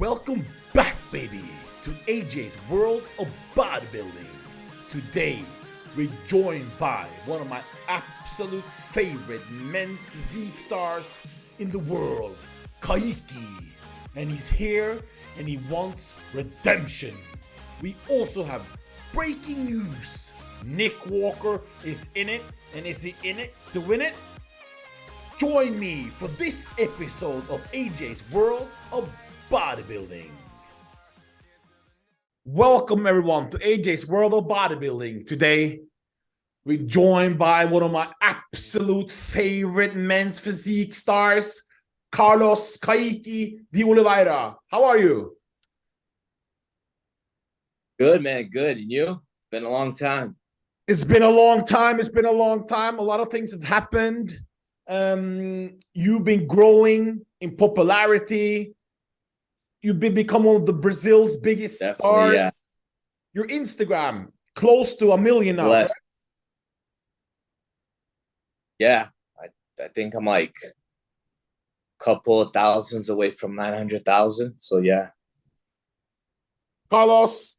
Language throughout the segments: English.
Welcome back, baby, to AJ's World of Bodybuilding. Today, we're joined by one of my absolute favorite men's physique stars in the world, Caike. And he's here and he wants redemption. We also have breaking news. Nick Walker is in it, and is he in it to win it? Join me for this episode of AJ's World of Bodybuilding. Welcome everyone to AJ's World of Bodybuilding. Today, we're joined by one of my absolute favorite men's physique stars, Carlos Caike Deoliveira. How are you? Good, man. Good. And you? Been a long time. It's been a long time. A lot of things have happened. You've been growing in popularity. You've become one of the Brazil's biggest stars. Yeah. Your Instagram, close to 1 million now. Blessed. Yeah. I think I'm like a couple of thousands away from 900,000. So, yeah. Carlos,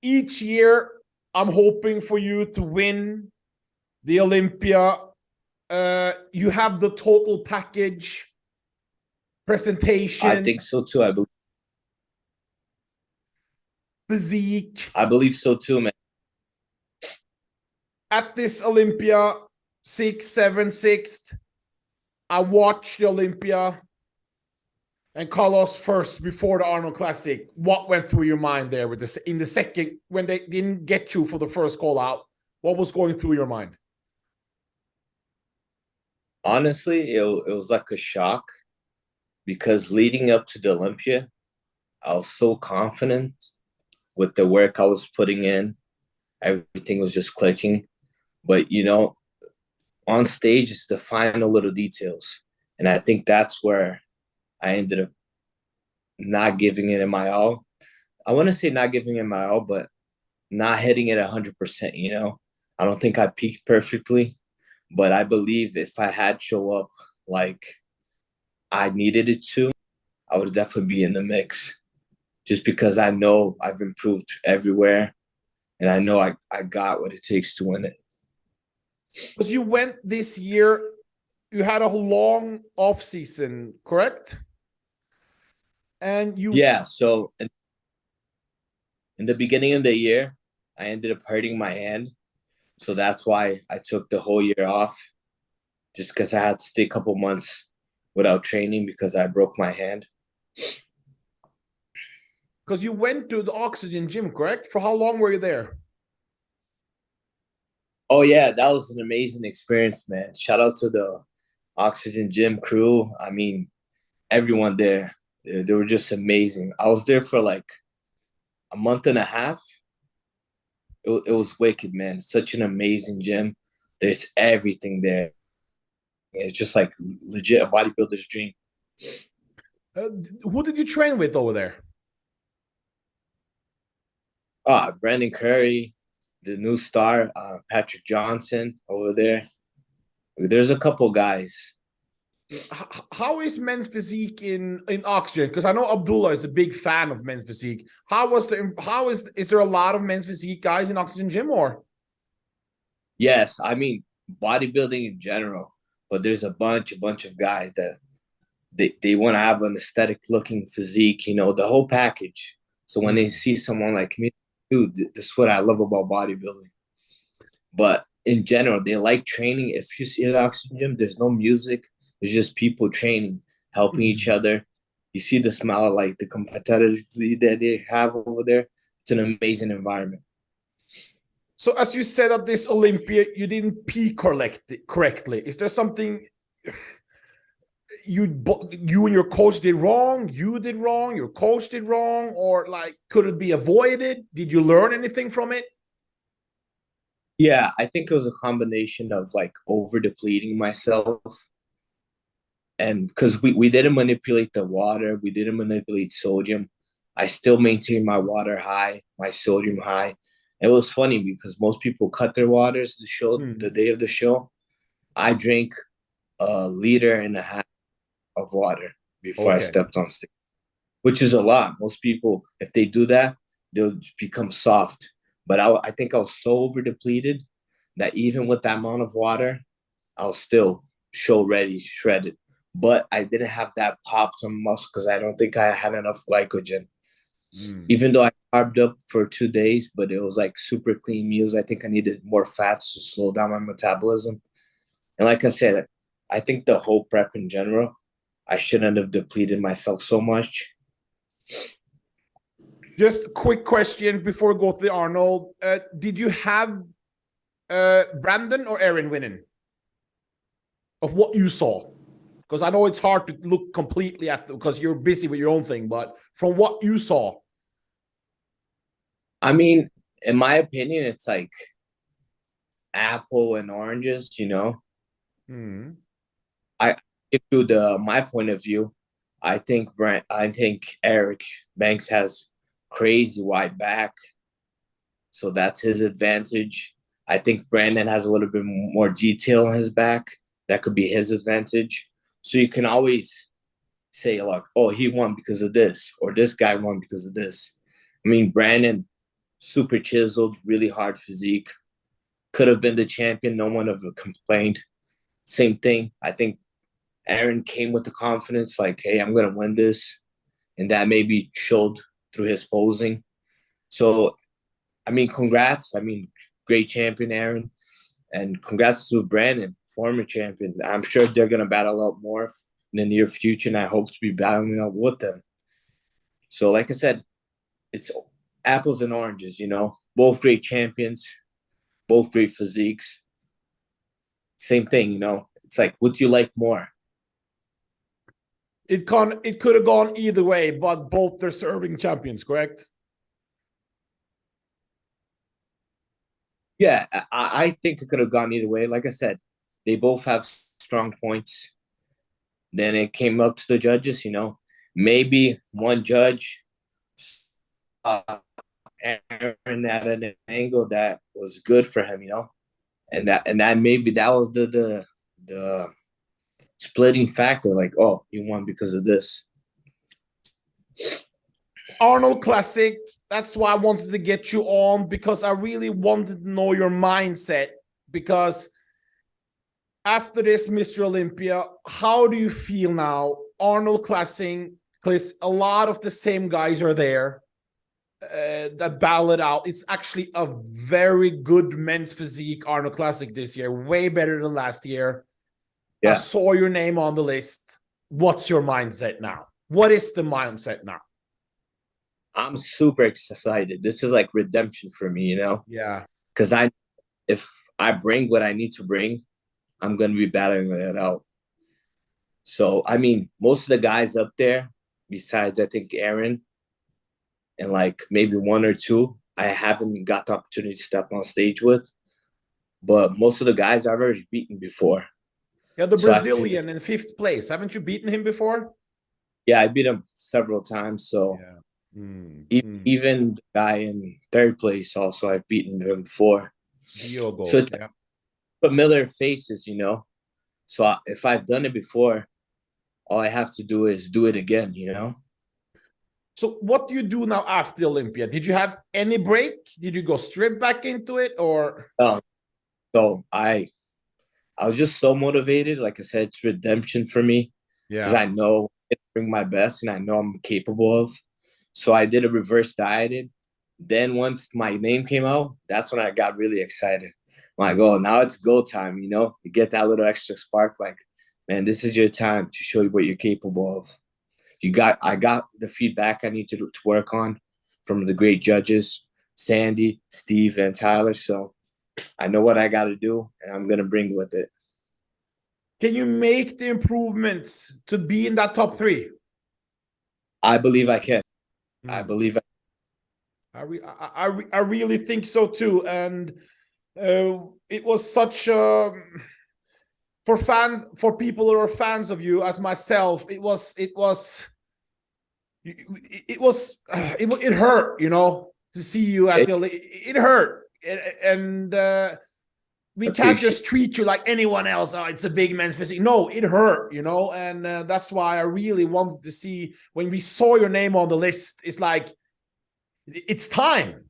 each year, I'm hoping for you to win the Olympia. You have the total package presentation. I think so too. I believe. Physique. I believe so too, man. At this Olympia, 6th, 7th, 6th, I watched the Olympia. And Carlos, first, before the Arnold Classic, what went through your mind there with this in the second, when they didn't get you for the first call out? What was going through your mind? Honestly, it was like a shock, because leading up to the Olympia, I was so confident with the work I was putting in. Everything was just clicking. But, on stage, it's the final little details. And I think that's where I ended up not giving it in my all. I want to say not giving it my all, but not hitting it 100%, I don't think I peaked perfectly. But I believe if I had show up like I needed it to, I would definitely be in the mix. Just because I know I've improved everywhere, and I know I got what it takes to win it. Because you went this year, you had a long off season, correct? And you so in the beginning of the year, I ended up hurting my hand. So that's why I took the whole year off, just because I had to stay a couple months without training because I broke my hand. Because you went to the Oxygen Gym, correct? For how long were you there? Oh, yeah, that was an amazing experience, man. Shout out to the Oxygen Gym crew. I mean, everyone there, they were just amazing. I was there for like a month and a half. It was wicked, man. It's such an amazing gym. There's everything there. It's just like legit a bodybuilder's dream. Who did you train with over there? Brandon Curry, the new star, Patrick Johnson over there. There's a couple guys. How is men's physique in Oxygen? Because I know Abdullah is a big fan of men's physique. Is there a lot of men's physique guys in Oxygen Gym, or? Yes, I mean bodybuilding in general, but there's a bunch of guys that they want to have an aesthetic looking physique, the whole package. So when they see someone like me, dude, this is what I love about bodybuilding. But in general, they like training. If you see the Oxygen Gym, there's no music. There's just people training, helping each other. You see the smile, like the competitivity that they have over there. It's an amazing environment. So as you said at this Olympia, you didn't peak correctly. Is there something you and your coach did wrong? You did wrong? Your coach did wrong? Or like, could it be avoided? Did you learn anything from it? Yeah, I think it was a combination of like over depleting myself. And because we didn't manipulate the water, we didn't manipulate sodium. I still maintained my water high, my sodium high. It was funny because most people cut their waters the day of the show. I drank 1.5 liters of water before I stepped on stage. which is a lot. Most people, if they do that, they'll become soft. But I think I was so over depleted that even with that amount of water, I was still show ready, shredded. But I didn't have that pop to muscle because I don't think I had enough glycogen. Even though I carved up for 2 days, but it was like super clean meals. I think I needed more fats to slow down my metabolism. And like I said, I think the whole prep in general, I shouldn't have depleted myself so much. Just a quick question before we go to the Arnold. Did you have Brandon or Aaron winning? Of what you saw? Because I know it's hard to look completely at because you're busy with your own thing, but from what you saw. I mean, in my opinion, it's like apple and oranges, you know. I give you my point of view. I think Eric Banks has crazy wide back, so that's his advantage. I think Brandon has a little bit more detail on his back. That could be his advantage. So you can always say like, oh, he won because of this, or this guy won because of this. I mean, Brandon, super chiseled, really hard physique. Could have been the champion. No one ever complained. Same thing. I think Aaron came with the confidence, like, hey, I'm going to win this. And that maybe showed through his posing. So, I mean, congrats. I mean, great champion, Aaron. And congrats to Brandon, former champion. I'm sure they're going to battle out more in the near future, and I hope to be battling out with them. So, like I said, it's apples and oranges, you know, both great champions, both great physiques. Same thing, you know, it's like, what do you like more? It could have gone either way, but both they're serving champions, correct? Yeah, I think it could have gone either way. Like I said, they both have strong points. Then it came up to the judges, you know. Maybe one judge Aaron at an angle that was good for him, you know. And that maybe that was the splitting factor, like, oh, you won because of this. Arnold Classic. That's why I wanted to get you on, because I really wanted to know your mindset. Because after this Mr. Olympia, how do you feel now? Arnold Classic, because a lot of the same guys are there that battle it out. It's actually a very good men's physique Arnold Classic this year, way better than last year. Yeah. I saw your name on the list. What's your mindset now? What is the mindset now? I'm super excited. This is like redemption for me, you know? Yeah. Because if I bring what I need to bring, I'm going to be battling it out. So, I mean, most of the guys up there, besides, I think, Aaron, and like maybe one or two, I haven't got the opportunity to step on stage with. But most of the guys I've already beaten before. Yeah, the Brazilian in 5th place. Haven't you beaten him before? Yeah, I beat him several times. So even the guy in 3rd place also, I've beaten him before. Diogo, so it's familiar faces, you know. So if I've done it before, all I have to do is do it again, you know. So what do you do now after the Olympia? Did you have any break? Did you go straight back into it, or? So I was just so motivated. Like I said, it's redemption for me. Because I know I bring my best and I know I'm capable of. So I did a reverse dieted. Then once my name came out, that's when I got really excited. I'm like, oh, now it's go time, you know? You get that little extra spark, like, man, this is your time to show you what you're capable of. I got the feedback I need to work on from the great judges, Sandy, Steve, and Tyler. So I know what I got to do, and I'm going to bring with it. Can you make the improvements to be in that top 3? I believe I can. I believe I really think so too. And it was such for people who are fans of you as myself, it hurt, you know, to see you at the, it hurt. And we can't Appreciate. just treat you like anyone else. Oh, it's a big men's physique. No, it hurt, you know, and that's why I really wanted to see when we saw your name on the list. It's like it's time.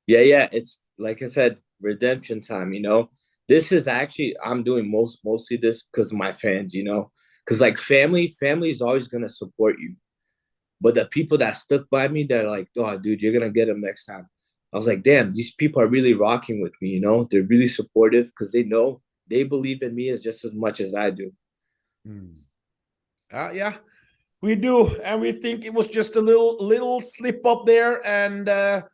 Yeah. It's like I said, redemption time. You know, this is actually I'm doing mostly this because of my fans. You know, because like family is always gonna support you. But the people that stuck by me, they're like, "Oh, dude, you're gonna get them next time." I was like, "Damn, these people are really rocking with me." You know, they're really supportive because they know they believe in me as just as much as I do. Yeah, we do, and we think it was just a little slip up there, and a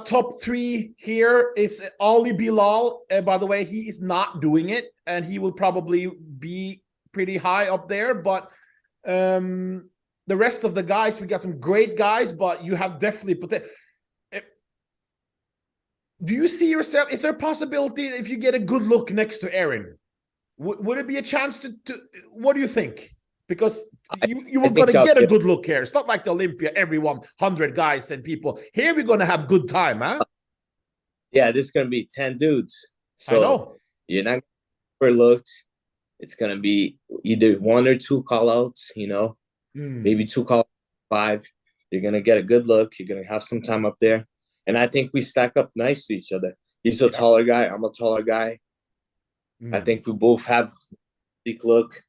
top three here is Ali Bilal. By the way, he is not doing it, and he will probably be pretty high up there. But the rest of the guys, we got some great guys, but you have definitely put it. Do you see yourself? Is there a possibility if you get a good look next to Aaron? Would it be a chance to what do you think? Because you were going to get a good look here. It's not like the Olympia, everyone, 100 guys and people. Here we're going to have good time, huh? Yeah, this is going to be 10 dudes. So I know. You're not overlooked. It's going to be either one or two call outs, you know, maybe two call 5. You're going to get a good look. You're going to have some time up there. And I think we stack up nice to each other. He's a taller guy. I'm a taller guy. I think we both have a big look,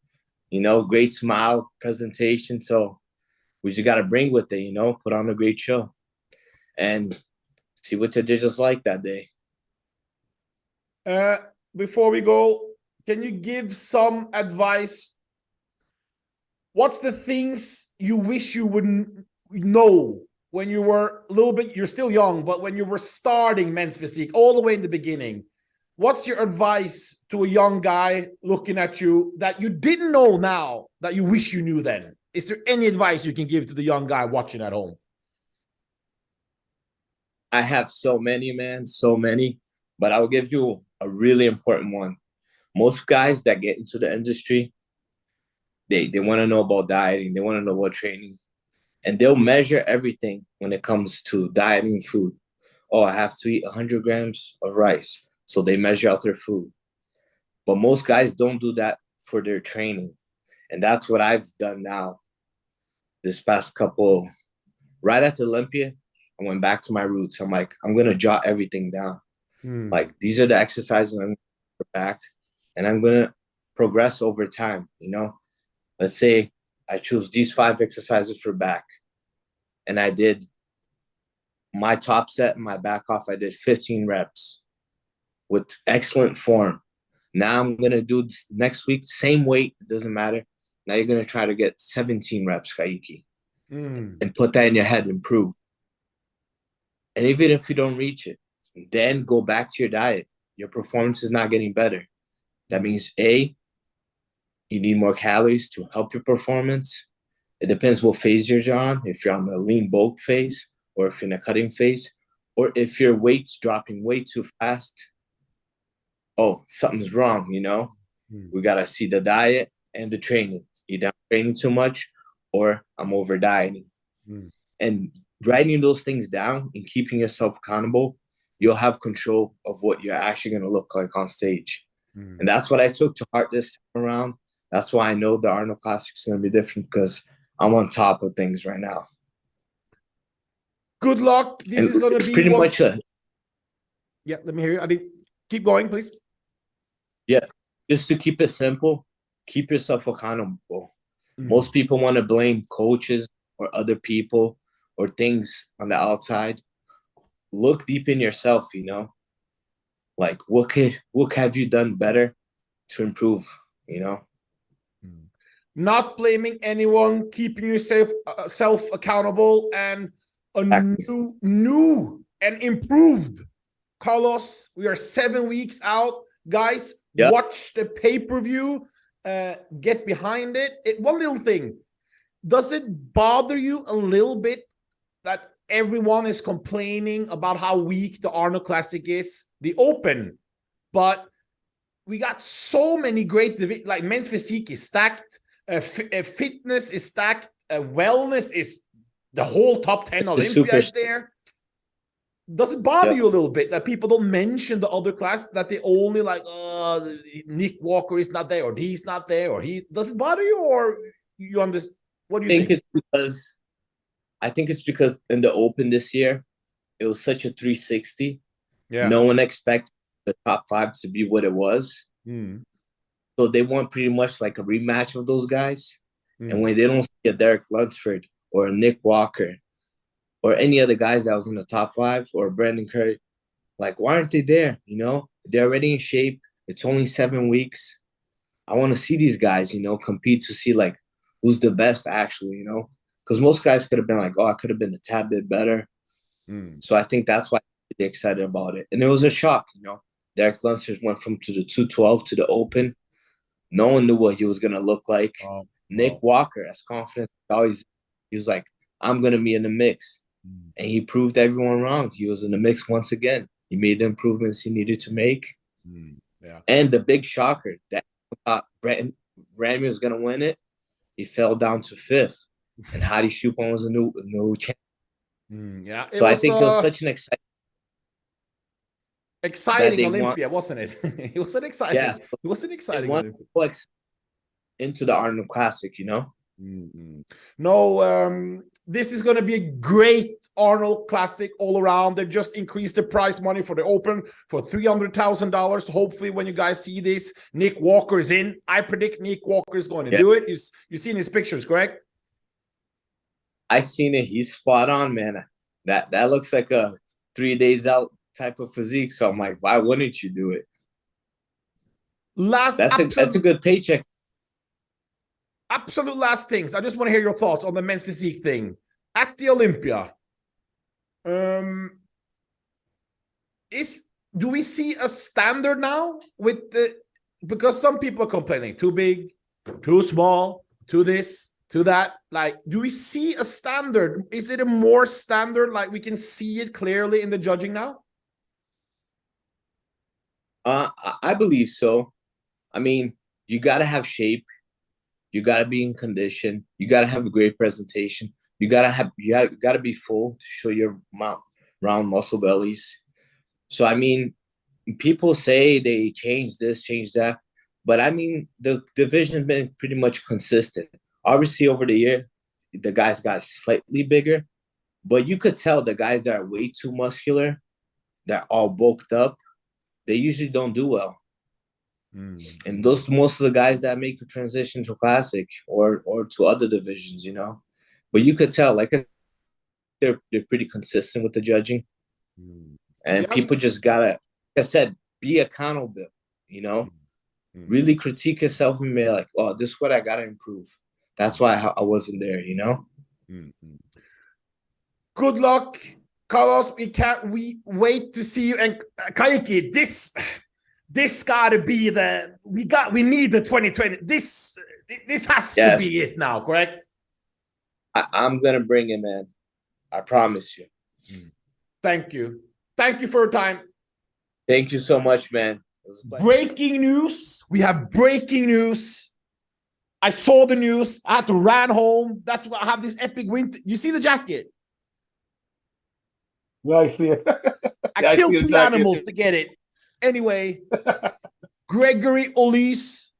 you know, great smile, presentation. So we just got to bring with it, you know, put on a great show and see what the judges like that day. Before we go, can you give some advice? What's the things you wish you would know when you were a little bit, you're still young, but when you were starting men's physique all the way in the beginning? What's your advice to a young guy looking at you that you didn't know now that you wish you knew then? Is there any advice you can give to the young guy watching at home? I have so many, man, so many, but I'll give you a really important one. Most guys that get into the industry, they want to know about dieting, they want to know about training, and they'll measure everything when it comes to dieting food. Oh, I have to eat 100 grams of rice. So they measure out their food. But most guys don't do that for their training. And that's what I've done now. This past couple, right after Olympia, I went back to my roots. I'm like, I'm going to jot everything down. Like, these are the exercises I'm going to back, and I'm going to progress over time. You know, let's say I choose these 5 exercises for back, and I did my top set and my back off. I did 15 reps with excellent form. Now I'm going to do next week, same weight, it doesn't matter. Now you're going to try to get 17 reps, Caike, and put that in your head, improve. And even if you don't reach it, then go back to your diet. Your performance is not getting better. That means A, you need more calories to help your performance. It depends what phase you're on. If you're on the lean bulk phase, or if you're in a cutting phase, or if your weight's dropping way too fast. Oh, something's wrong, you know? We got to see the diet and the training. Either I'm training too much or I'm over dieting. And writing those things down and keeping yourself accountable, you'll have control of what you're actually going to look like on stage. And that's what I took to heart this time around. That's why I know the Arnold Classic is going to be different, because I'm on top of things right now. Good luck. This is going to be pretty much a... Yeah, let me hear you. I mean, keep going, please. Yeah, just to keep it simple, keep yourself accountable. Most people want to blame coaches or other people or things on the outside. Look deep in yourself, you know? Like, what have you done better to improve, you know? Not blaming anyone, keeping yourself self accountable, and a new and improved Carlos. We are 7 weeks out, guys. Yep. Watch the pay-per-view. Get behind it. One little thing: does it bother you a little bit that everyone is complaining about how weak the Arnold Classic is, the Open, but we got so many great, like men's physique is stacked, fitness is stacked, wellness is the whole top 10 Olympia is there. Does it bother Yep. you a little bit that people don't mention the other class, that they only like, Nick Walker is not there, or he's not there, or he does it bother you, or you understand? What do I you think think? it's because in the Open this year, it was such a 360. Yeah. No one expected the top five to be what it was. Mm. So they want pretty much like a rematch of those guys. And Mm. when they don't see a Derek Lunsford or a Nick Walker or any other guys that was in the top five or Brandon Curry, like, why aren't they there? You know, they're already in shape. It's only 7 weeks. I want to see these guys, compete to see like who's the best actually, because most guys could have been like, oh, I could have been a tad bit better. Mm. So I think that's why I'm really excited about it. And it was a shock, Derek Lunsford went from to the 212 to the Open. No one knew what he was gonna look like. Oh, Nick well. Walker, as confident as always, he was like, I'm gonna be in the mix. Mm. And he proved everyone wrong. He was in the mix once again. He made the improvements he needed to make. Mm. Yeah. And the big shocker that Ramy was gonna win it, he fell down to fifth. And Hadi Chupon was a new champ. Yeah, it So I was think it was such an exciting that exciting they want. Olympia, wasn't it? It was an Yeah, exciting. It was an they exciting want Olympia. into the Arnold Classic. Mm-hmm. No, this is going to be a great Arnold Classic all around. They just increased the prize money for the Open for $300,000. Hopefully, when you guys see this, Nick Walker is in. I predict Nick Walker is going to Yeah, do it. You seen his pictures, correct? I seen it. He's spot on, man. That looks like a 3 days out type of physique. So I'm like, why wouldn't you do it? Last That's a good paycheck. absolute last things. I just want to hear your thoughts on the men's physique thing at the Olympia. Um, do we see a standard now with the, because some people are complaining too big, too small, too this, to that. Like, do we see a standard? Is it a more standard? Like we can see it clearly in the judging now? I believe so. I mean, you got to have shape. You got to be in condition. You got to have a great presentation. You got to be full to show your round muscle bellies. So I mean, people say they change this, change that, but I mean the division's been pretty much consistent. Obviously, over the year, the guys got slightly bigger, but you could tell the guys that are way too muscular, that are all bulked up, they usually don't do well. And those most of the guys that make the transition to classic or to other divisions. But you could tell, like they're pretty consistent with the judging, and Yeah. people just gotta, like I said, be accountable. You know, really critique yourself and be like, oh, this is what I gotta improve. That's why I wasn't there. Good luck, Carlos. We wait to see you. And Caike, this gotta be we need the 2020. This has to Yes, be it now, correct? I'm gonna bring it, man. I promise you. Thank you. Thank you for your time. Thank you so much, man. Breaking news. We have breaking news. I saw the news. I had to run home. That's why I have this epic win. You see the jacket? Yeah, I see it. I Yeah, I killed see the two jacket. animals to get it. Anyway, Gregory Ulysse,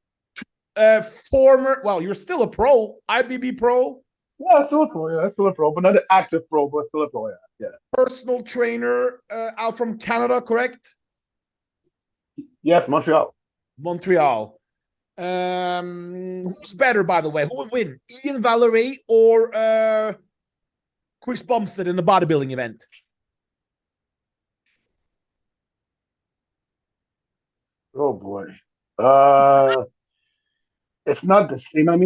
former, well, you're still a pro, IBB pro, Yeah, still a pro. Yeah, still a pro, but not an active pro, but still a pro. Yeah. personal trainer out from Canada, correct? Yes, Montreal. Montreal. Who's better, by the way? Who would win, Ian Valerie or Chris Bumstead in the bodybuilding event? Oh boy. It's not the same. I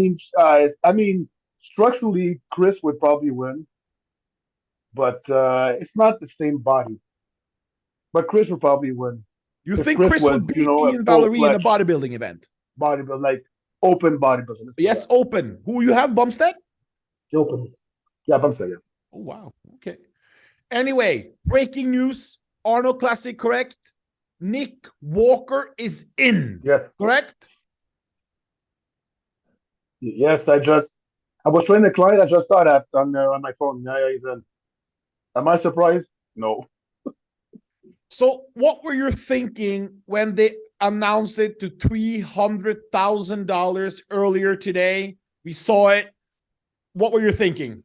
mean, structurally, Chris would probably win, but it's not the same body. But Chris would probably win You if think Chris Chris was, would beat a Ian full Valerie in a fledged bodybuilding event? bodybuilder, like open bodybuilder. Let's do Yes, open. Who you have, Bumstead? that. Open. Yeah, I'm saying. Oh, wow. Okay. Anyway, breaking news. Arnold Classic, correct? Nick Walker is in, Yes. correct? Yes, I was trying to client. I just saw that on my phone. Yeah, he's in. Am I surprised? No. So what were you thinking when they announced it to $300,000 earlier today? We saw it. What were you thinking?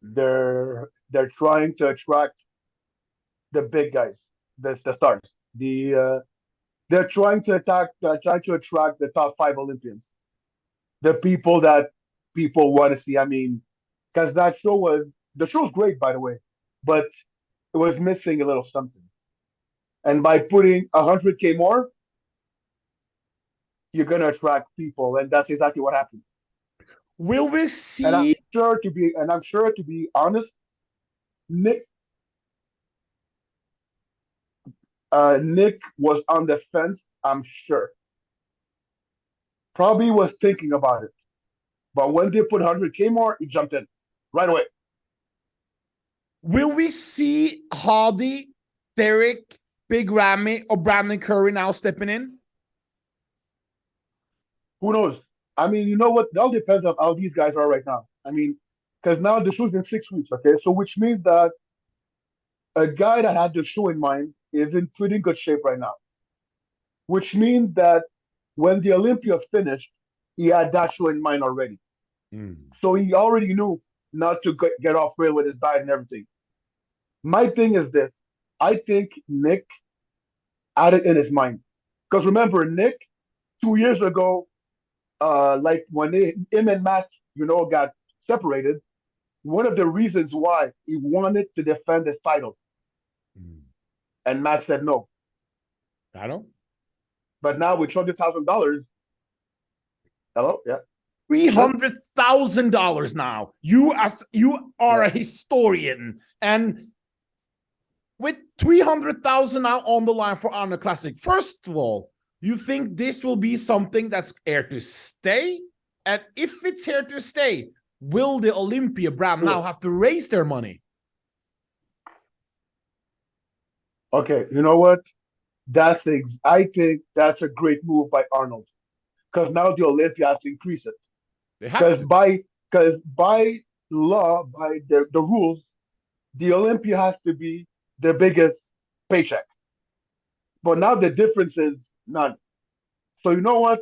They're trying to attract the big guys, the stars. They're trying to attract the top five Olympians, the people that people want to see. I mean, because the show's great, by the way, but it was missing a little something. And by putting 100K more, you're gonna attract people, and that's exactly what happened. Will we And see? I'm sure to be honest, Nick Nick was on the fence. I'm sure, probably was thinking about it. But when they put 100K more, he jumped in right away. Will we see Hardy, Derek, Big Ramy, or Brandon Curry now stepping in? Who knows? I mean, you know what? It all depends on how these guys are right now. I mean, because now the show's in 6 weeks, okay? So which means that a guy that had the show in mind is in pretty good shape right now. Which means that when the Olympia finished, he had that show in mind already. So he already knew not to get off rail with his diet and everything. My thing is this: I think Nick had it in his mind, because remember, Nick 2 years ago, like when him and Matt, got separated. One of the reasons why he wanted to defend his title, and Matt said no. I don't. But now with $200,000, hello, yeah, $300,000 now. You are a historian, and with 300,000 now on the line for Arnold Classic. First of all, you think this will be something that's here to stay? And if it's here to stay, will the Olympia brand now have to raise their money? Okay, you know what? I think that's a great move by Arnold, because now the Olympia has to increase it. They have to. Because by law, by the rules, the Olympia has to be the biggest paycheck. But now the difference is none. So you know what?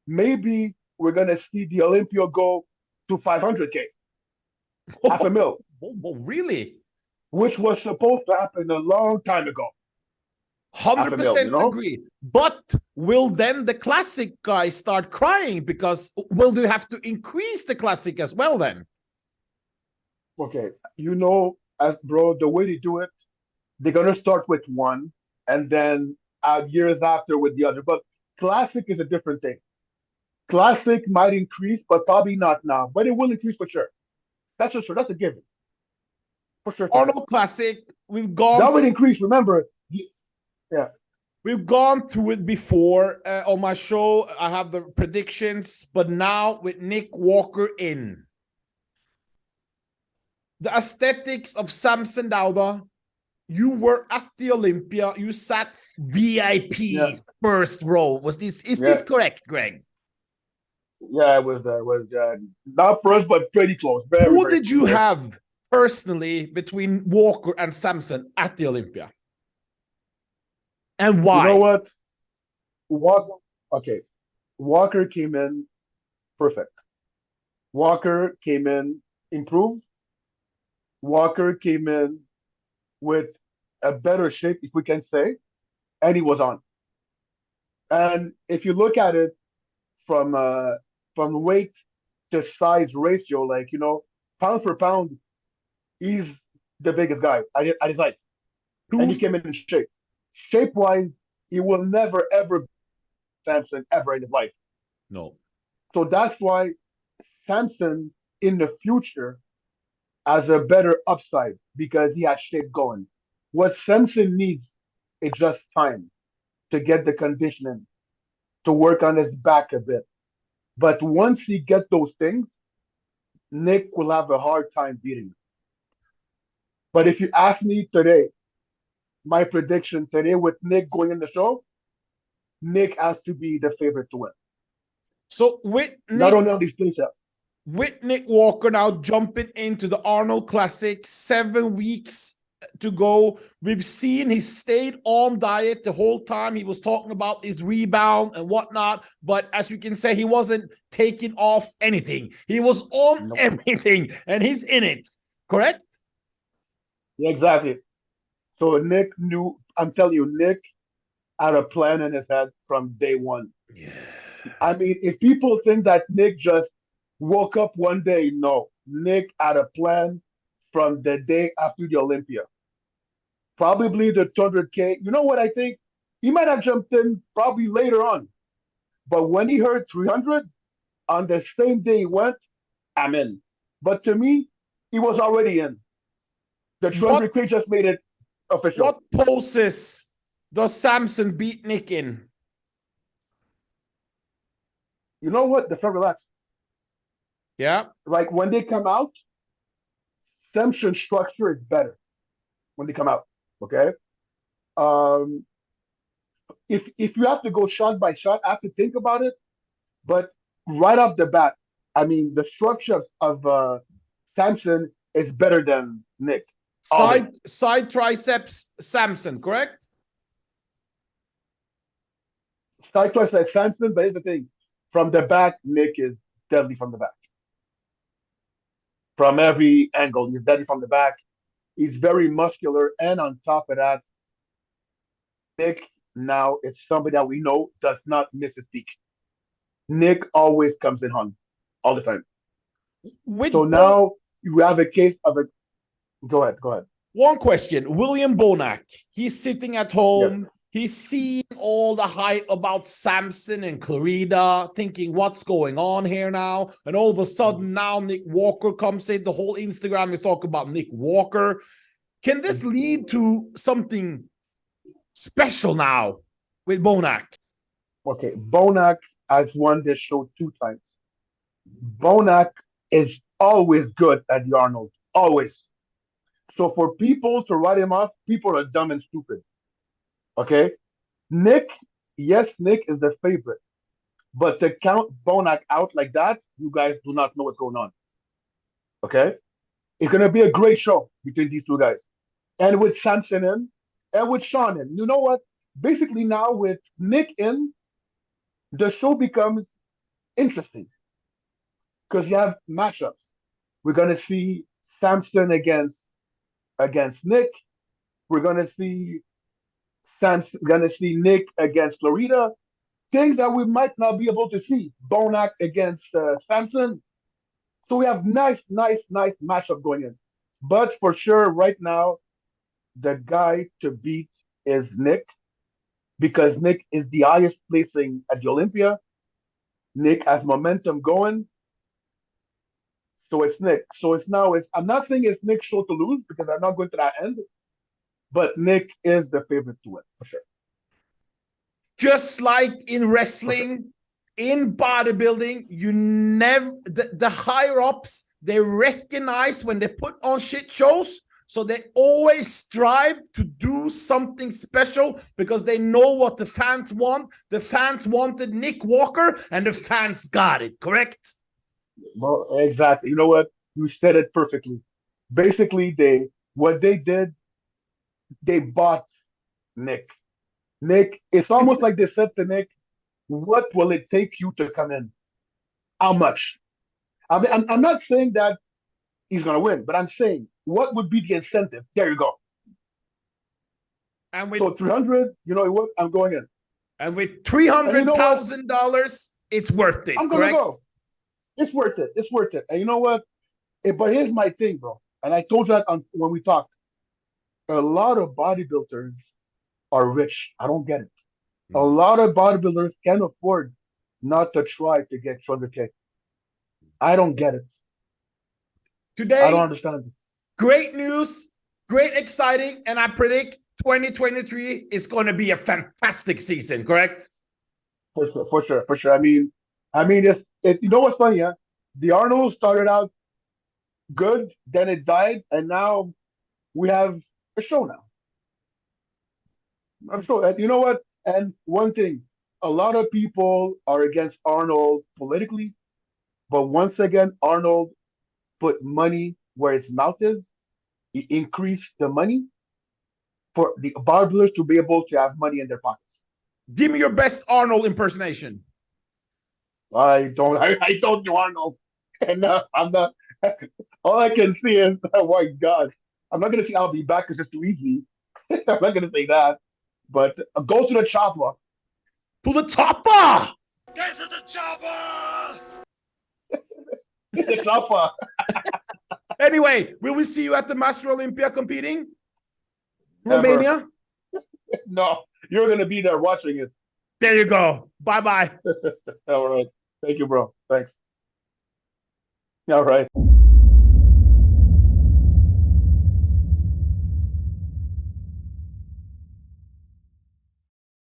Maybe we're gonna see the Olympia go to 500K, half a mil, Really? which was supposed to happen a long time ago. 100% agree. But will then the classic guys start crying, because will they have to increase the classic as well then? Okay, bro, the way they do it, they're gonna start with one, and then years after with the other. But classic is a different thing. Classic might increase, but probably not now. But it will increase for sure. That's for sure. That's a given. For sure. Arnold Classic, we've gone. That would increase. Remember, yeah. We've gone through it before on my show. I have the predictions, but now with Nick Walker in, the aesthetics of Samson Dauda, you were at the Olympia. You sat VIP first row. Is this correct, Greg? Yeah, it was not first, but pretty close. Who did you have personally between Walker and Samson at the Olympia? And why? You know what? Walker came in perfect. Walker came in improved. Walker came in with a better shape, if we can say, and he was on. And if you look at it from weight to size ratio, pound for pound, he's the biggest guy at his height. And he came in shape. Shape-wise, he will never, ever Samson ever in his life. No. So that's why Samson in the future has a better upside, because he has shape going. What Samson needs is just time to get the conditioning, to work on his back a bit. But once he gets those things, Nick will have a hard time beating him. But if you ask me today, my prediction today with Nick going in the show, Nick has to be the favorite to win. So with Nick, not only on these things up. With Nick Walker now jumping into the Arnold Classic, 7 weeks to go. We've seen he stayed on diet the whole time. He was talking about his rebound and whatnot, but as you can say, he wasn't taking off anything. He was on everything, and he's in it. Correct? Yeah, exactly. So Nick knew. I'm telling you, Nick had a plan in his head from day one. Yeah. I mean, if people think that Nick just woke up one day, no. Nick had a plan from the day after the Olympia. Probably the 200K. You know what I think? He might have jumped in probably later on. But when he heard 300, on the same day he went, I'm in. But to me, he was already in. The 200K just made it official. What poses does Samson beat Nick in? You know what? The front relax. Yeah. Like when they come out, Samson's structure is better when they come out. Okay. Um, if you have to go shot by shot, I have to think about it. But right off the bat, I mean, the structure of Samson is better than Nick. Side triceps Samson, correct? Side twice like Samson, but here's the thing: from the back, Nick is deadly from the back. From every angle, he's deadly from the back. He's very muscular, and on top of that, Nick now is somebody that we know does not miss a peak. Nick always comes in hung all the time. So now you have a case of a. Go ahead. Go ahead. One question. William Bonac, he's sitting at home. Yes. He's seeing all the hype about Samson and Clarida, thinking what's going on here now. And all of a sudden now Nick Walker comes in. The whole Instagram is talking about Nick Walker. Can this lead to something special now with Bonac? Okay, Bonac has won this show 2 times. Bonac is always good at the Arnold. Always. So for people to write him off, people are dumb and stupid. Okay? Nick, yes, Nick is the favorite. But to count Bonac out like that, you guys do not know what's going on. Okay? It's going to be a great show between these 2 guys. And with Samson in, and with Sean in. You know what? Basically now with Nick in, the show becomes interesting. Because you have matchups. We're going to see Samson against Nick. We're gonna see Nick against Florida. Things that we might not be able to see. Bonac against Samson. So we have nice matchup going in. But for sure, right now, the guy to beat is Nick, because Nick is the highest placing at the Olympia. Nick has momentum going. So it's Nick. So I'm not saying it's Nick's show to lose, because I'm not going to that end. But Nick is the favorite to win, for sure. Just like in wrestling, in bodybuilding, you never, the higher ups, they recognize when they put on shit shows. So they always strive to do something special because they know what the fans want. The fans wanted Nick Walker and the fans got it, correct? Well, exactly. You know what? You said it perfectly. Basically, they bought Nick. Nick, it's almost like they said to Nick, what will it take you to come in? How much? I mean, I'm not saying that he's going to win, but I'm saying, what would be the incentive? There you go. And with, so 300, you know what? I'm going in. And with $300,000, it's worth it, I'm going to go. It's worth it. It's worth it. And you know what? But here's my thing, bro. And I told you that when we talked. A lot of bodybuilders are rich. I don't get it. A lot of bodybuilders can afford not to try to get 200K. I don't get it. Today, I don't understand it. Great news, great exciting, and I predict 2023 is going to be a fantastic season, correct? For sure. I mean, you know what's funny, huh? The Arnold started out good, then it died, and now we have a show now. I'm sure. You know what? And one thing, a lot of people are against Arnold politically, but once again, Arnold put money where his mouth is. increase the money for the bodybuilders to be able to have money in their pockets. Give me your best Arnold impersonation. I don't do Arnold, and I'm not. All I can see is, oh my God, I'm not gonna say I'll be back because it's too easy. I'm not gonna say that, but go to the chopper. To the topper! Get to the chopper! The chopper. Anyway, will we see you at the Master Olympia competing? Never. Romania? No, you're gonna be there watching it. There you go. Bye-bye. All right. Thank you, bro. Thanks. All right.